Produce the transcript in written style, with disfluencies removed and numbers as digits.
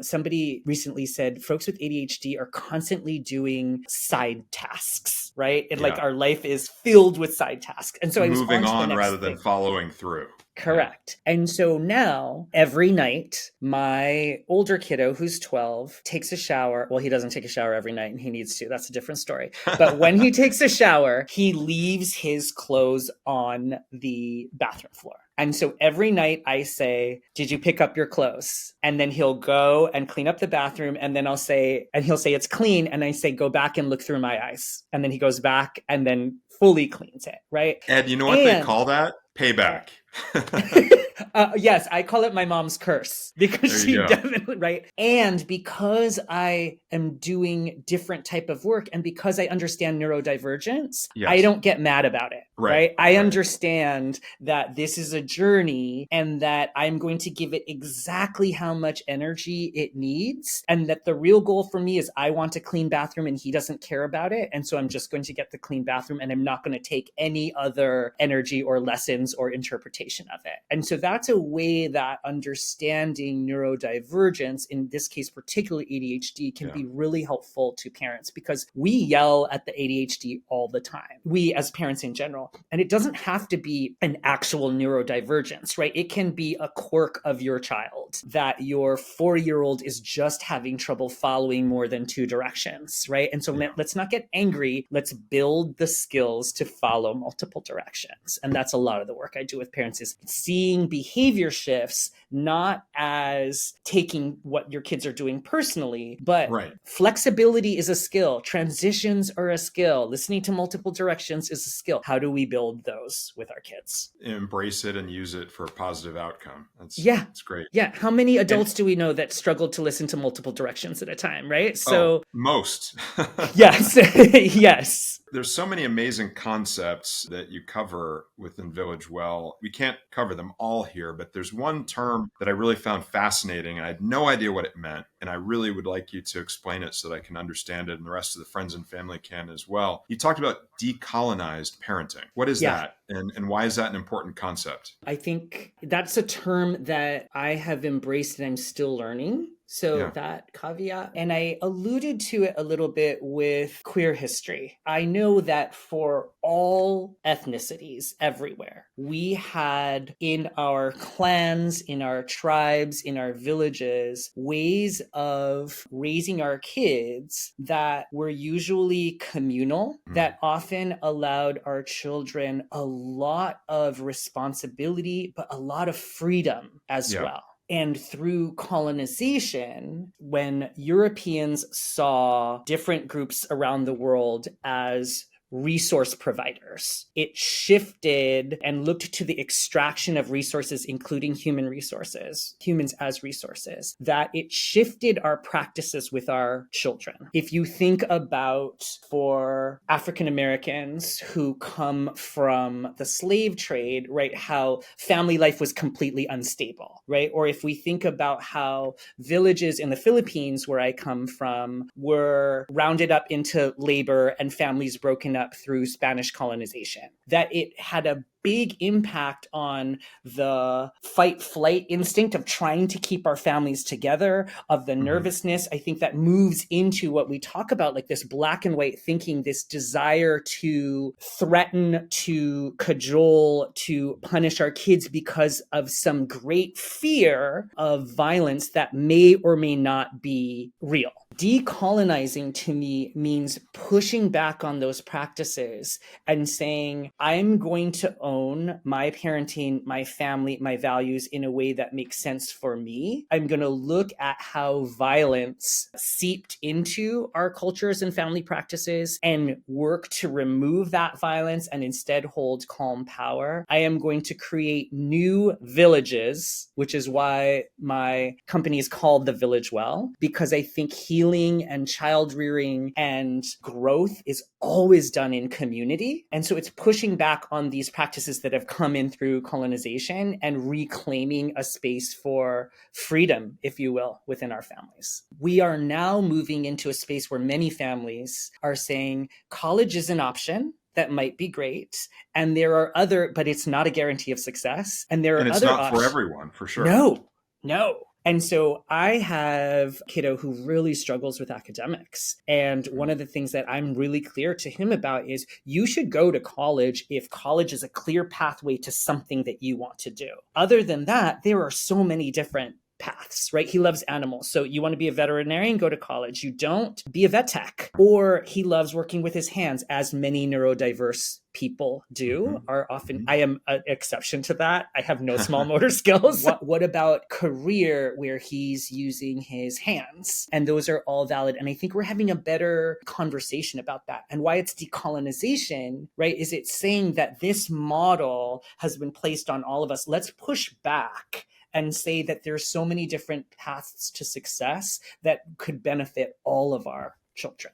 somebody recently said folks with ADHD are constantly doing side tasks, right? And like our life is filled with side tasks. And so I was moving on on rather than following through. Correct. Yeah. And so now every night, my older kiddo who's 12 takes a shower. Well, he doesn't take a shower every night and he needs to. That's a different story. But when he takes a shower, he leaves his clothes on the bathroom floor. And so every night I say, did you pick up your clothes? And then he'll go and clean up the bathroom. And then he'll say, it's clean. And I say, go back and look through my eyes. And then he goes back and then fully cleans it, right? Ed, you know what they call that? Payback. Yes, I call it my mom's curse because she definitely, right? And because I am doing different type of work and because I understand neurodivergence, I don't get mad about it, right? I understand that this is a journey and that I'm going to give it exactly how much energy it needs. And that the real goal for me is I want a clean bathroom and he doesn't care about it. And so I'm just going to get the clean bathroom and I'm not going to take any other energy or lessons or interpretation of it. And so that's a way that understanding neurodivergence, in this case, particularly ADHD, can be really helpful to parents because we yell at the ADHD all the time. We as parents in general. And it doesn't have to be an actual neurodivergence, right? It can be a quirk of your child that your 4-year-old is just having trouble following more than 2 directions, right? And so let's not get angry. Let's build the skills to follow multiple directions. And that's a lot of the work I do with parents is seeing behavior shifts, not as taking what your kids are doing personally, but flexibility is a skill. Transitions are a skill. Listening to multiple directions is a skill. How do we build those with our kids? Embrace it and use it for a positive outcome. That's great. Yeah. How many adults do we know that struggle to listen to multiple directions at a time, right? So most. Yes. Yes. There's so many amazing concepts that you cover within Village Well. We can't cover them all here, but there's one term that I really found fascinating and I had no idea what it meant. And I really would like you to explain it so that I can understand it and the rest of the friends and family can as well. You talked about decolonized parenting. What is that? And why is that an important concept? I think that's a term that I have embraced and I'm still learning. So that caveat, and I alluded to it a little bit with queer history. I know that for all ethnicities everywhere, we had in our clans, in our tribes, in our villages, ways of raising our kids that were usually communal, that often allowed our children a lot of responsibility, but a lot of freedom as well. And through colonization, when Europeans saw different groups around the world as resource providers, it shifted and looked to the extraction of resources, including human resources, humans as resources, that it shifted our practices with our children. If you think about for African Americans who come from the slave trade, right, how family life was completely unstable, right? Or if we think about how villages in the Philippines, where I come from, were rounded up into labor and families broken up through Spanish colonization, that it had a big impact on the fight-flight instinct of trying to keep our families together, of the nervousness. I think that moves into what we talk about, like this black and white thinking, this desire to threaten, to cajole, to punish our kids because of some great fear of violence that may or may not be real. Decolonizing to me means pushing back on those practices and saying, I'm going to own my parenting, my family, my values in a way that makes sense for me. I'm going to look at how violence seeped into our cultures and family practices and work to remove that violence and instead hold calm power. I am going to create new villages, which is why my company is called The Village Well, because I think healing and child rearing and growth is always done in community. And so it's pushing back on these practices that have come in through colonization and reclaiming a space for freedom, if you will, within our families. We are now moving into a space where many families are saying college is an option. That might be great. And there are other, but it's not a guarantee of success. And there are other options. And it's not for everyone, for sure. No. And so I have a kiddo who really struggles with academics. And one of the things that I'm really clear to him about is you should go to college if college is a clear pathway to something that you want to do. Other than that, there are so many different paths, right? He loves animals. So you want to be a veterinarian, go to college. You don't, be a vet tech. Or he loves working with his hands, as many neurodiverse people do, are often. I am an exception to that. I have no small motor skills. What about career where he's using his hands? And those are all valid. And I think we're having a better conversation about that. And why it's decolonization, right? Is it saying that this model has been placed on all of us? Let's push back and say that there's so many different paths to success that could benefit all of our children.